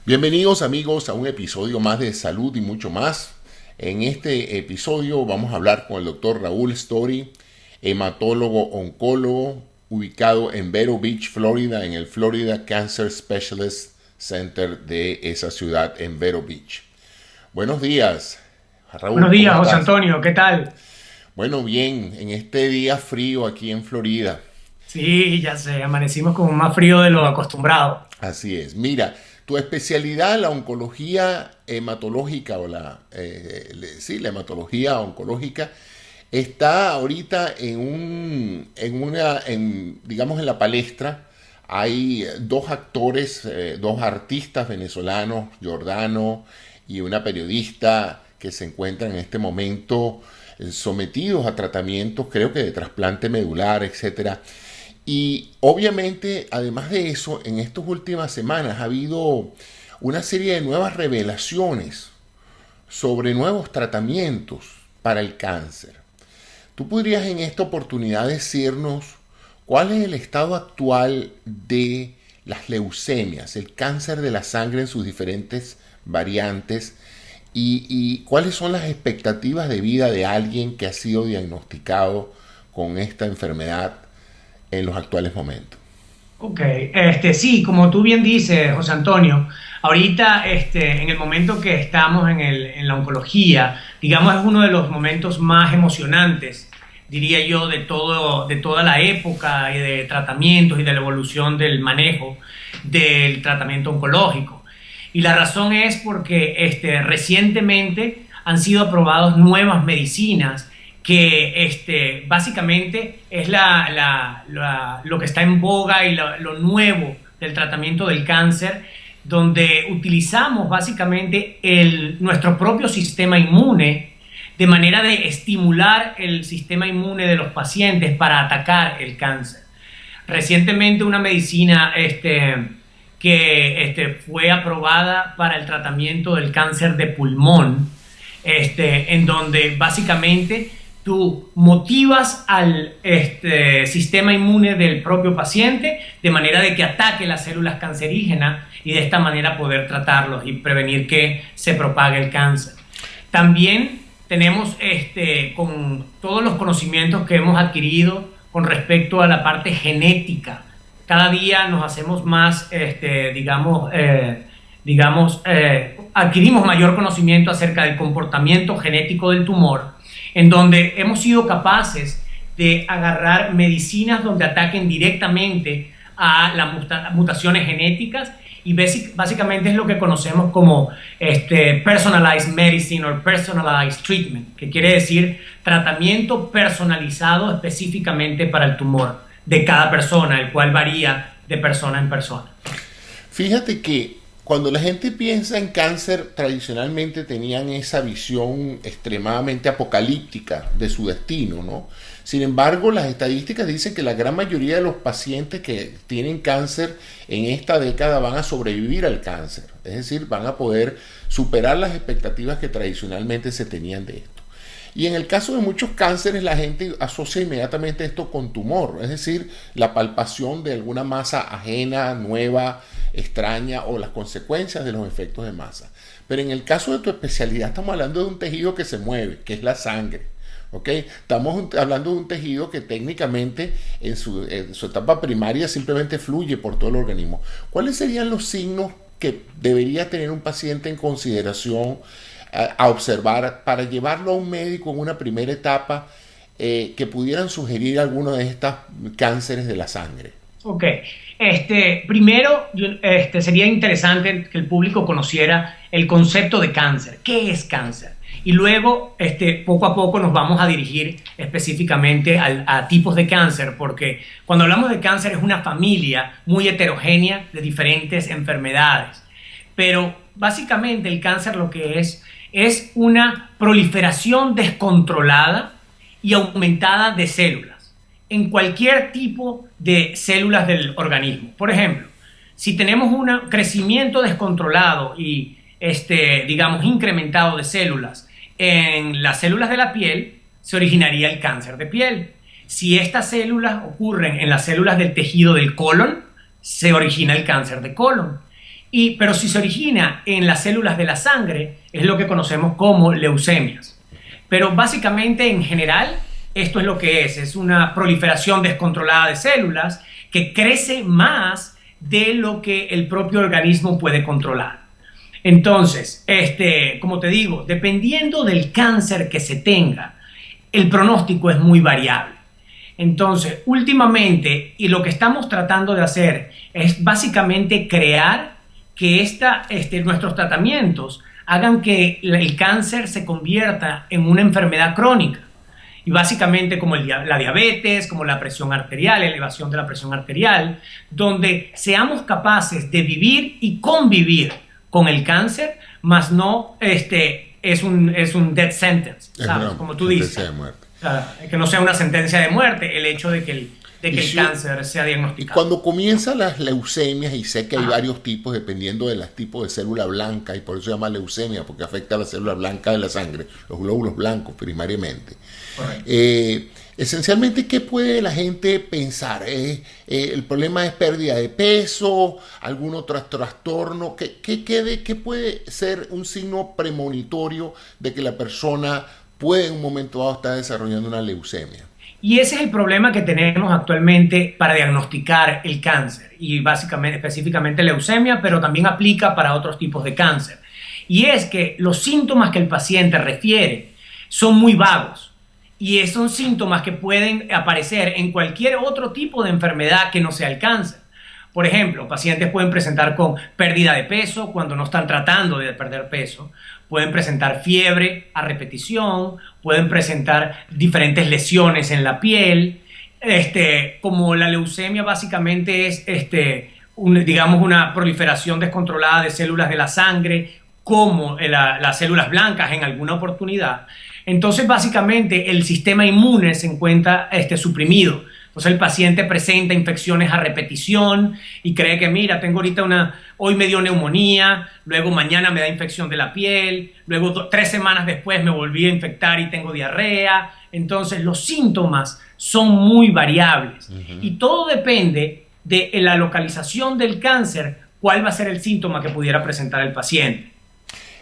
Bienvenidos amigos a un episodio más de Salud y mucho más. En este episodio vamos a hablar con el doctor Raúl Story, hematólogo oncólogo, ubicado en Vero Beach, Florida, en el Florida Cancer Specialist Center de esa ciudad en Vero Beach. Buenos días, Raúl. Buenos días, ¿cómo José estás? Antonio, ¿qué tal? Bueno, bien, en este día frío aquí en Florida. Sí, ya sé, amanecimos con más frío de lo acostumbrado. Así es. Mira, tu especialidad, la oncología hematológica o la hematología oncológica, está ahorita digamos, en la palestra. Hay dos actores, dos artistas venezolanos, Giordano y una periodista que se encuentran en este momento sometidos a tratamientos, creo que de trasplante medular, etcétera. Y obviamente, además de eso, en estas últimas semanas ha habido una serie de nuevas revelaciones sobre nuevos tratamientos para el cáncer. ¿Tú podrías en esta oportunidad decirnos cuál es el estado actual de las leucemias, el cáncer de la sangre en sus diferentes variantes y cuáles son las expectativas de vida de alguien que ha sido diagnosticado con esta enfermedad en los actuales momentos? Ok, sí, como tú bien dices, José Antonio, ahorita en el momento que estamos en la oncología, digamos, es uno de los momentos más emocionantes, diría yo, de toda la época y de tratamientos y de la evolución del manejo del tratamiento oncológico. Y la razón es porque recientemente han sido aprobadas nuevas medicinas que básicamente es lo que está en boga y lo nuevo del tratamiento del cáncer, donde utilizamos básicamente nuestro propio sistema inmune de manera de estimular el sistema inmune de los pacientes para atacar el cáncer. Recientemente una medicina que fue aprobada para el tratamiento del cáncer de pulmón, en donde básicamente tú motivas al sistema inmune del propio paciente de manera de que ataque las células cancerígenas y de esta manera poder tratarlos y prevenir que se propague el cáncer. También tenemos con todos los conocimientos que hemos adquirido con respecto a la parte genética. Cada día nos hacemos más, adquirimos mayor conocimiento acerca del comportamiento genético del tumor, en donde hemos sido capaces de agarrar medicinas donde ataquen directamente a las mutaciones genéticas y básicamente es lo que conocemos como personalized medicine o personalized treatment, que quiere decir tratamiento personalizado específicamente para el tumor de cada persona, el cual varía de persona en persona. Fíjate que cuando la gente piensa en cáncer, tradicionalmente tenían esa visión extremadamente apocalíptica de su destino, ¿no? Sin embargo, las estadísticas dicen que la gran mayoría de los pacientes que tienen cáncer en esta década van a sobrevivir al cáncer. Es decir, van a poder superar las expectativas que tradicionalmente se tenían de esto. Y en el caso de muchos cánceres, la gente asocia inmediatamente esto con tumor, es decir, la palpación de alguna masa ajena, nueva, extraña o las consecuencias de los efectos de masa. Pero en el caso de tu especialidad estamos hablando de un tejido que se mueve, que es la sangre. ¿Okay? Estamos hablando de un tejido que técnicamente en su etapa primaria simplemente fluye por todo el organismo. ¿Cuáles serían los signos que debería tener un paciente en consideración a observar para llevarlo a un médico en una primera etapa que pudieran sugerir alguno de estos cánceres de la sangre? Ok, primero sería interesante que el público conociera el concepto de cáncer. ¿Qué es cáncer? Y luego, poco a poco nos vamos a dirigir específicamente a tipos de cáncer, porque cuando hablamos de cáncer es una familia muy heterogénea de diferentes enfermedades. Pero básicamente el cáncer lo que es una proliferación descontrolada y aumentada de células en cualquier tipo de células del organismo. Por ejemplo, si tenemos un crecimiento descontrolado y incrementado de células en las células de la piel, se originaría el cáncer de piel. Si estas células ocurren en las células del tejido del colon, se origina el cáncer de colon. Pero si se origina en las células de la sangre, es lo que conocemos como leucemias. Pero básicamente, en general, esto es lo que es una proliferación descontrolada de células que crece más de lo que el propio organismo puede controlar. Entonces, como te digo, dependiendo del cáncer que se tenga, el pronóstico es muy variable. Entonces, últimamente, y lo que estamos tratando de hacer es básicamente crear que nuestros tratamientos hagan que el cáncer se convierta en una enfermedad crónica. Y básicamente como la diabetes, como la presión arterial, elevación de la presión arterial, donde seamos capaces de vivir y convivir con el cáncer, más no es un death sentence, ¿sabes? Como tú dices. De muerte. Que no sea una sentencia de muerte el hecho de que el cáncer sea diagnosticado. Y cuando comienzan las leucemias, y sé que hay varios tipos dependiendo de los tipos de célula blanca, y por eso se llama leucemia, porque afecta a la célula blanca de la sangre, los glóbulos blancos primariamente. Esencialmente, ¿qué puede la gente pensar? ¿El problema es pérdida de peso? ¿Algún otro trastorno? ¿Qué puede ser un signo premonitorio de que la persona puede en un momento dado estar desarrollando una leucemia? Y ese es el problema que tenemos actualmente para diagnosticar el cáncer, y básicamente, específicamente leucemia, pero también aplica para otros tipos de cáncer. Y es que los síntomas que el paciente refiere son muy vagos, y son síntomas que pueden aparecer en cualquier otro tipo de enfermedad que no sea el cáncer. Por ejemplo, pacientes pueden presentar con pérdida de peso cuando no están tratando de perder peso, pueden presentar fiebre a repetición, pueden presentar diferentes lesiones en la piel, como la leucemia básicamente es digamos una proliferación descontrolada de células de la sangre, como las células blancas en alguna oportunidad. Entonces básicamente el sistema inmune se encuentra suprimido. Entonces el paciente presenta infecciones a repetición y cree que mira, tengo ahorita hoy me dio neumonía, luego mañana me da infección de la piel, luego 3 semanas después me volví a infectar y tengo diarrea. Entonces los síntomas son muy variables y todo depende de la localización del cáncer, cuál va a ser el síntoma que pudiera presentar el paciente.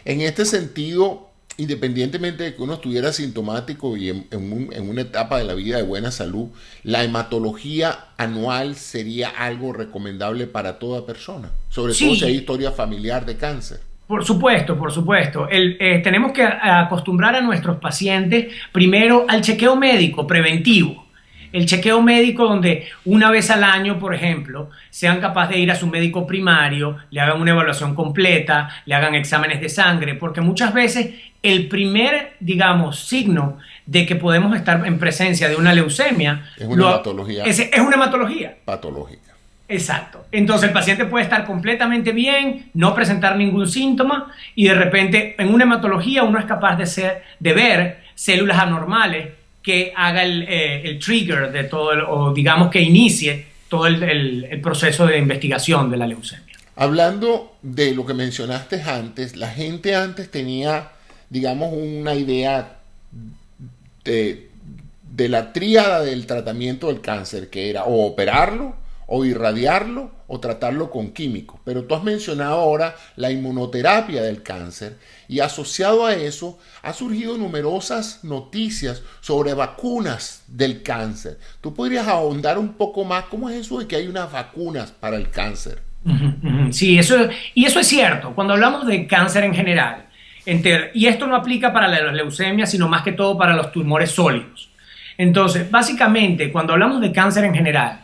En este sentido, independientemente de que uno estuviera sintomático y en una etapa de la vida de buena salud, la hematología anual sería algo recomendable para toda persona, sobre todo si hay historia familiar de cáncer. Por supuesto, por supuesto. Tenemos que acostumbrar a nuestros pacientes primero al chequeo médico preventivo. El chequeo médico donde una vez al año, por ejemplo, sean capaces de ir a su médico primario, le hagan una evaluación completa, le hagan exámenes de sangre, porque muchas veces el primer, digamos, signo de que podemos estar en presencia de una leucemia es una hematología. Es una hematología Patológica. Exacto. Entonces el paciente puede estar completamente bien, no presentar ningún síntoma, y de repente en una hematología uno es capaz de ver células anormales que haga el trigger de todo, o digamos que inicie todo el proceso de investigación de la leucemia. Hablando de lo que mencionaste antes, la gente antes tenía, digamos, una idea de la tríada del tratamiento del cáncer, que era o operarlo, o irradiarlo, o tratarlo con químicos. Pero tú has mencionado ahora la inmunoterapia del cáncer, y asociado a eso ha surgido numerosas noticias sobre vacunas del cáncer. ¿Tú podrías ahondar un poco más cómo es eso de que hay unas vacunas para el cáncer? Sí, eso es cierto. Cuando hablamos de cáncer en general, y esto no aplica para la leucemia, sino más que todo para los tumores sólidos. Entonces, básicamente, cuando hablamos de cáncer en general,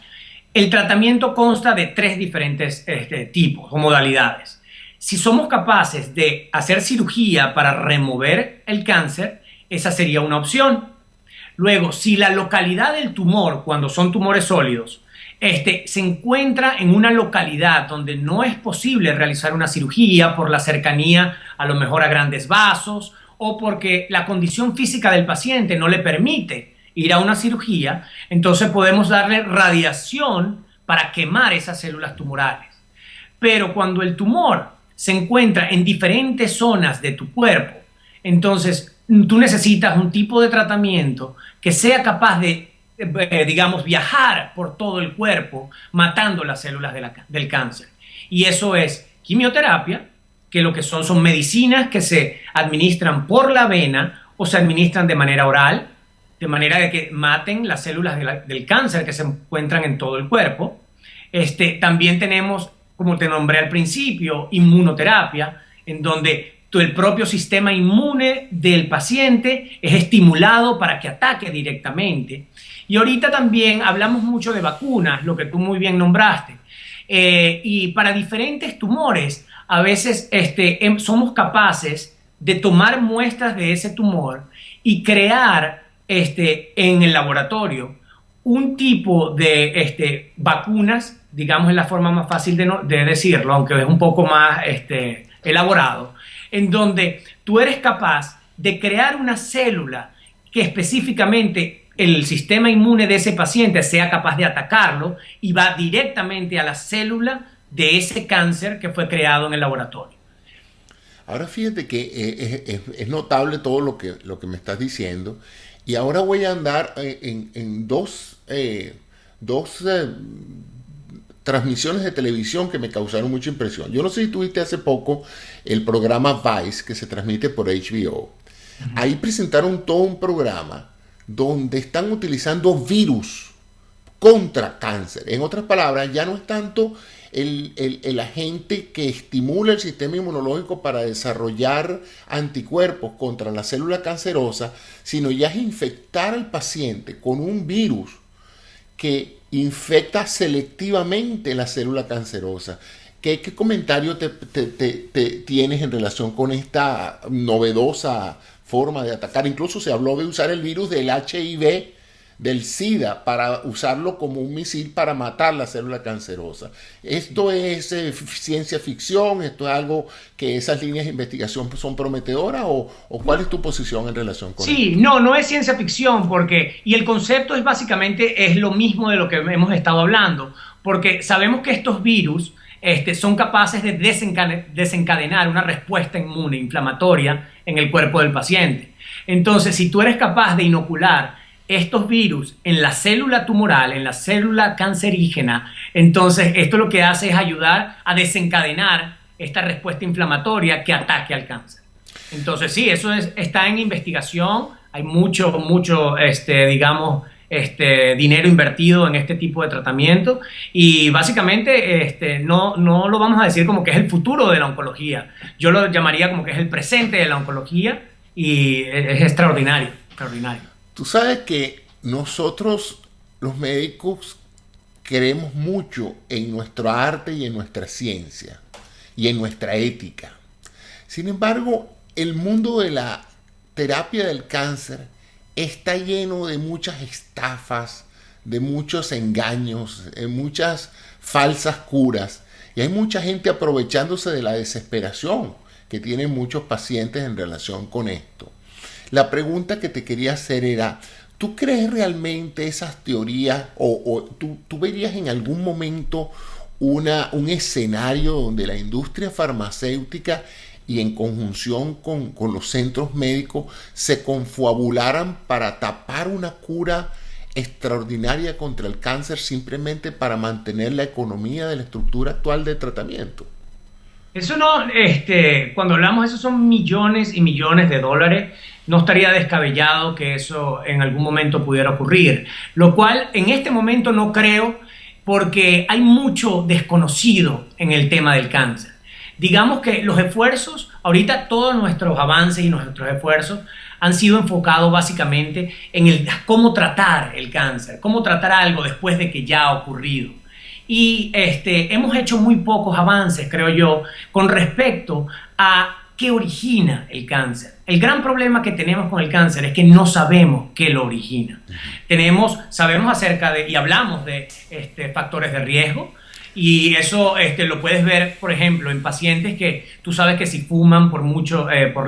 el tratamiento consta de 3 diferentes tipos o modalidades. Si somos capaces de hacer cirugía para remover el cáncer, esa sería una opción. Luego, si la localidad del tumor, cuando son tumores sólidos, se encuentra en una localidad donde no es posible realizar una cirugía por la cercanía a lo mejor a grandes vasos, o porque la condición física del paciente no le permite ir a una cirugía, entonces podemos darle radiación para quemar esas células tumorales. Pero cuando el tumor se encuentra en diferentes zonas de tu cuerpo, entonces tú necesitas un tipo de tratamiento que sea capaz de, digamos, viajar por todo el cuerpo, matando las células del cáncer. Y eso es quimioterapia, que lo que son medicinas que se administran por la vena o se administran de manera oral, de manera de que maten las células del cáncer que se encuentran en todo el cuerpo. También tenemos, como te nombré al principio, inmunoterapia, en donde el propio sistema inmune del paciente es estimulado para que ataque directamente. Y ahorita también hablamos mucho de vacunas, lo que tú muy bien nombraste. Y para diferentes tumores, a veces somos capaces de tomar muestras de ese tumor y crear en el laboratorio un tipo de vacunas, digamos en la forma más fácil de decirlo, aunque es un poco más elaborado, en donde tú eres capaz de crear una célula que específicamente el sistema inmune de ese paciente sea capaz de atacarlo y va directamente a la célula de ese cáncer que fue creado en el laboratorio. Ahora fíjate que es notable todo lo que me estás diciendo, y ahora voy a andar en dos transmisiones de televisión que me causaron mucha impresión. Yo no sé si tuviste hace poco el programa Vice, que se transmite por HBO. Ahí presentaron todo un programa donde están utilizando virus contra cáncer. En otras palabras, ya no es tanto el agente que estimula el sistema inmunológico para desarrollar anticuerpos contra la célula cancerosa, sino ya es infectar al paciente con un virus que infecta selectivamente la célula cancerosa. ¿Qué comentario tienes en relación con esta novedosa forma de atacar? Incluso se habló de usar el virus del HIV, del SIDA, para usarlo como un misil para matar la célula cancerosa. ¿Esto es ciencia ficción? ¿Esto es algo que esas líneas de investigación son prometedoras? ¿O cuál es tu posición en relación con esto? Sí, no es ciencia ficción, y el concepto es básicamente lo mismo de lo que hemos estado hablando, porque sabemos que estos virus son capaces de desencadenar una respuesta inmune inflamatoria en el cuerpo del paciente. Entonces, si tú eres capaz de inocular estos virus en la célula tumoral, en la célula cancerígena, entonces esto lo que hace es ayudar a desencadenar esta respuesta inflamatoria que ataque al cáncer. Entonces sí, eso está en investigación, hay mucho dinero invertido en este tipo de tratamiento, y básicamente no lo vamos a decir como que es el futuro de la oncología, yo lo llamaría como que es el presente de la oncología, y es extraordinario. Tú sabes que nosotros, los médicos, creemos mucho en nuestro arte y en nuestra ciencia y en nuestra ética. Sin embargo, el mundo de la terapia del cáncer está lleno de muchas estafas, de muchos engaños, de muchas falsas curas, y hay mucha gente aprovechándose de la desesperación que tienen muchos pacientes en relación con esto. La pregunta que te quería hacer era, ¿tú crees realmente esas teorías o tú verías en algún momento un escenario donde la industria farmacéutica y en conjunción con los centros médicos se confabularan para tapar una cura extraordinaria contra el cáncer simplemente para mantener la economía de la estructura actual de tratamiento? Eso no, cuando hablamos de eso son millones y millones de dólares, no estaría descabellado que eso en algún momento pudiera ocurrir, lo cual en este momento no creo, porque hay mucho desconocido en el tema del cáncer. Digamos que los esfuerzos, ahorita todos nuestros avances y nuestros esfuerzos han sido enfocados básicamente en cómo tratar el cáncer, cómo tratar algo después de que ya ha ocurrido. Y hemos hecho muy pocos avances, creo yo, con respecto a qué origina el cáncer. El gran problema que tenemos con el cáncer es que no sabemos qué lo origina. Sabemos acerca y hablamos de factores de riesgo, y eso lo puedes ver, por ejemplo, en pacientes que tú sabes que si fuman por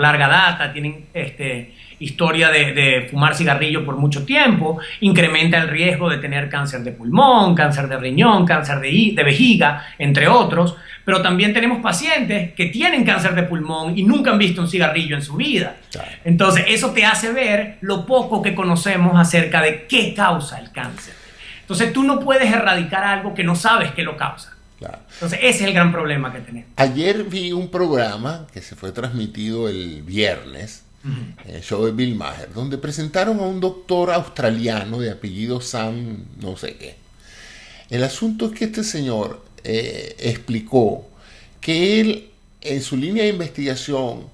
larga data, tienen historia de fumar cigarrillo por mucho tiempo, incrementa el riesgo de tener cáncer de pulmón, cáncer de riñón, cáncer de vejiga, entre otros. Pero también tenemos pacientes que tienen cáncer de pulmón y nunca han visto un cigarrillo en su vida. Claro. Entonces, eso te hace ver lo poco que conocemos acerca de qué causa el cáncer. Entonces, tú no puedes erradicar algo que no sabes qué lo causa. claro. Entonces, ese es el gran problema que tenemos. Ayer vi un programa que se fue transmitido el viernes, el show de Bill Maher, donde presentaron a un doctor australiano de apellido Sam no sé qué. El asunto es que este señor explicó que él, en su línea de investigación,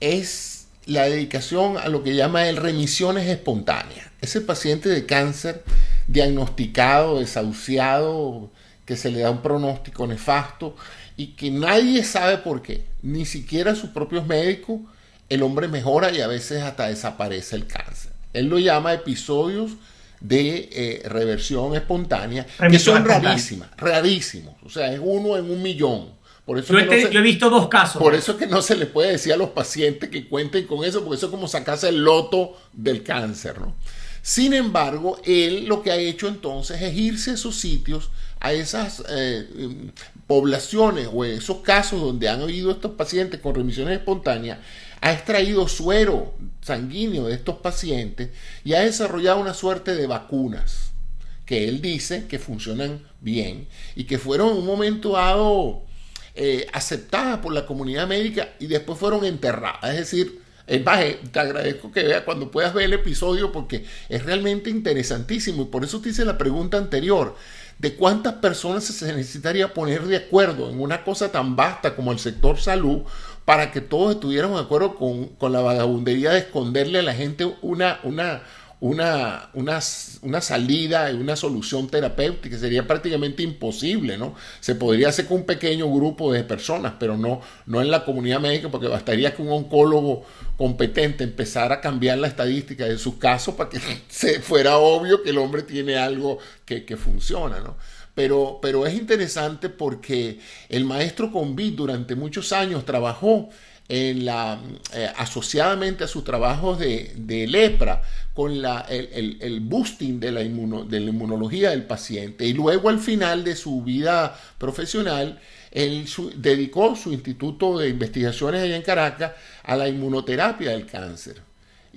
es la dedicación a lo que llama el remisiones espontáneas. Ese paciente de cáncer diagnosticado, desahuciado, que se le da un pronóstico nefasto y que nadie sabe por qué, ni siquiera sus propios médicos, el hombre mejora y a veces hasta desaparece el cáncer. Él lo llama episodios de reversión espontánea, que son rarísimos. O sea, es 1 en 1.000.000. Por eso yo he visto 2 casos. Por eso es que no se le puede decir a los pacientes que cuenten con eso, porque eso es como sacarse el loto del cáncer, ¿no? Sin embargo, él lo que ha hecho entonces es irse a esos sitios, a esas poblaciones o esos casos donde han habido estos pacientes con remisiones espontáneas, ha extraído suero sanguíneo de estos pacientes y ha desarrollado una suerte de vacunas que él dice que funcionan bien y que fueron en un momento dado aceptadas por la comunidad médica y después fueron enterradas. Es decir, te agradezco que veas cuando puedas ver el episodio porque es realmente interesantísimo y por eso te hice la pregunta anterior de cuántas personas se necesitaría poner de acuerdo en una cosa tan vasta como el sector salud para que todos estuviéramos de acuerdo con la vagabundería de esconderle a la gente una salida y una solución terapéutica. Sería prácticamente imposible, ¿no? Se podría hacer con un pequeño grupo de personas, pero no en la comunidad médica, porque bastaría que un oncólogo competente empezara a cambiar la estadística de sus casos para que se fuera obvio que el hombre tiene algo que funciona, ¿no? Pero es interesante porque el maestro Convid durante muchos años trabajó asociadamente a sus trabajos de lepra con el boosting de la inmunología del paciente y luego al final de su vida profesional él dedicó su instituto de investigaciones allá en Caracas a la inmunoterapia del cáncer.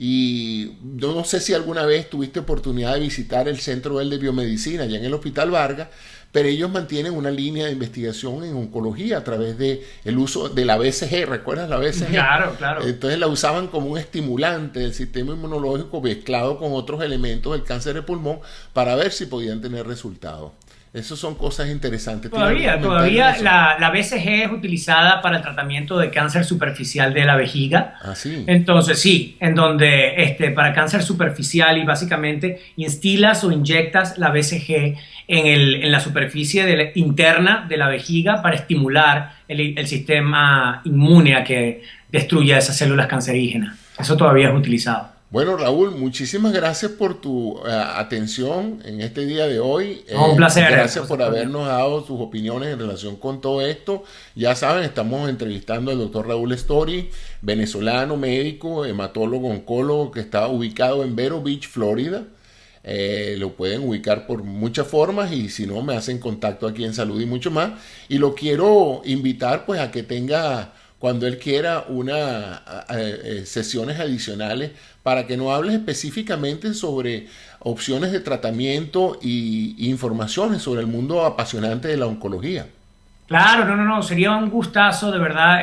Y yo no sé si alguna vez tuviste oportunidad de visitar el centro de biomedicina allá en el Hospital Vargas, pero ellos mantienen una línea de investigación en oncología a través de el uso de la BCG. ¿Recuerdas la BCG? Claro, claro. Entonces la usaban como un estimulante del sistema inmunológico mezclado con otros elementos del cáncer de pulmón para ver si podían tener resultados. Esas son cosas interesantes. Todavía la BCG es utilizada para el tratamiento de cáncer superficial de la vejiga. Ah, sí. Entonces, sí, en donde para cáncer superficial y básicamente instilas o inyectas la BCG en la superficie interna de la vejiga para estimular el sistema inmune a que destruya esas células cancerígenas. Eso todavía es utilizado. Bueno, Raúl, muchísimas gracias por tu atención en este día de hoy. Un placer. Gracias por habernos dado tus opiniones en relación con todo esto. Ya saben, estamos entrevistando al doctor Raúl Story, venezolano, médico, hematólogo, oncólogo, que está ubicado en Vero Beach, Florida. Lo pueden ubicar por muchas formas y si no, me hacen contacto aquí en Salud y mucho más. Y lo quiero invitar pues a que tenga, cuando él quiera, sesiones adicionales para que nos hable específicamente sobre opciones de tratamiento y informaciones sobre el mundo apasionante de la oncología. Claro, no, sería un gustazo de verdad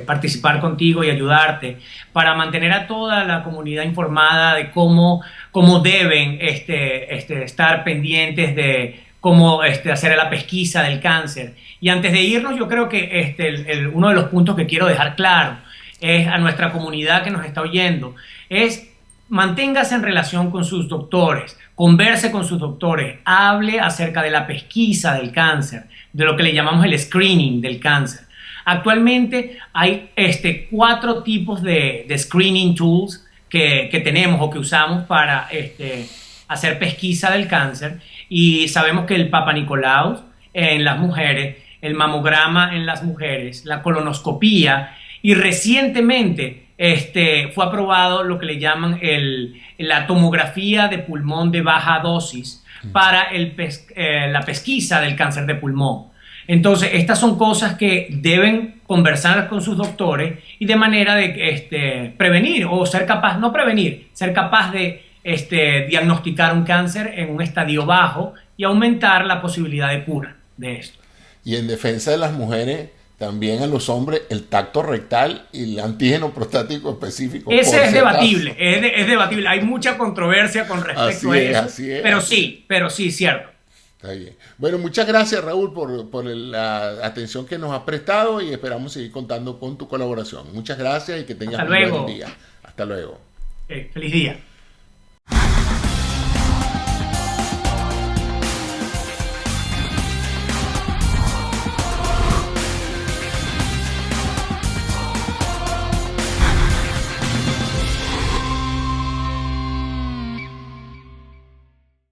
participar contigo y ayudarte para mantener a toda la comunidad informada de cómo deben estar pendientes de cómo hacer la pesquisa del cáncer. Y antes de irnos, yo creo que uno de los puntos que quiero dejar claro es a nuestra comunidad que nos está oyendo, es manténgase en relación con sus doctores, converse con sus doctores, hable acerca de la pesquisa del cáncer, de lo que le llamamos el screening del cáncer. Actualmente hay 4 tipos de screening tools que tenemos o que usamos para hacer pesquisa del cáncer y sabemos que el Papa Nicolau en las mujeres, el mamograma en las mujeres, la colonoscopía y recientemente fue aprobado lo que le llaman la tomografía de pulmón de baja dosis para la pesquisa del cáncer de pulmón. Entonces, estas son cosas que deben conversar con sus doctores y de manera de prevenir o ser capaz, no prevenir, ser capaz de diagnosticar un cáncer en un estadio bajo y aumentar la posibilidad de cura de esto. Y en defensa de las mujeres, también a los hombres, el tacto rectal y el antígeno prostático específico. Ese es si debatible, acaso. es debatible. Hay mucha controversia con respecto a eso, Así es. pero sí, cierto. Está bien. Bueno, muchas gracias, Raúl, por la atención que nos has prestado y esperamos seguir contando con tu colaboración. Muchas gracias y que tengas Hasta un buen luego. día. Hasta luego. Feliz día.